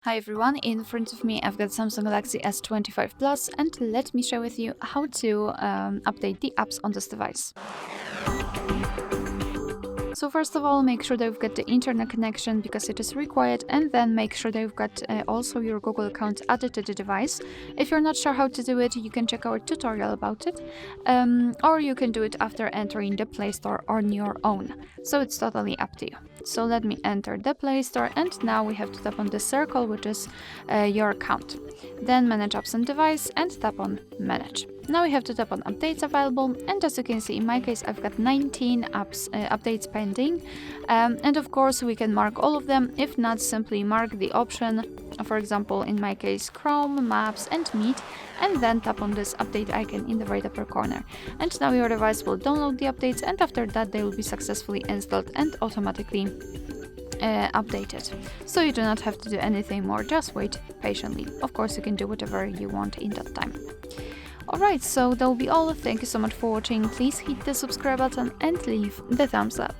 Hi everyone, in front of me I've got Samsung Galaxy S25 Plus, and let me share with you how to update the apps on this device. So first of all, make sure that you've got the internet connection because it is required, and then make sure that you've got also your Google account added to the device. If you're not sure how to do it, you can check our tutorial about it, or you can do it after entering the Play Store on your own. So it's totally up to you. So let me enter the Play Store, and now we have to tap on the circle, which is your account. Then manage apps on device and tap on manage. Now we have to tap on updates available, and as you can see, in my case I've got 19 apps updates pending, and of course we can mark all of them. If not, simply mark the option, for example in my case Chrome, Maps and Meet, and then tap on this update icon in the right upper corner. And now your device will download the updates, and after that they will be successfully installed and automatically updated. So you do not have to do anything more, just wait patiently. Of course you can do whatever you want in that time. Alright, so that will be all. Thank you so much for watching. Please hit the subscribe button and leave the thumbs up.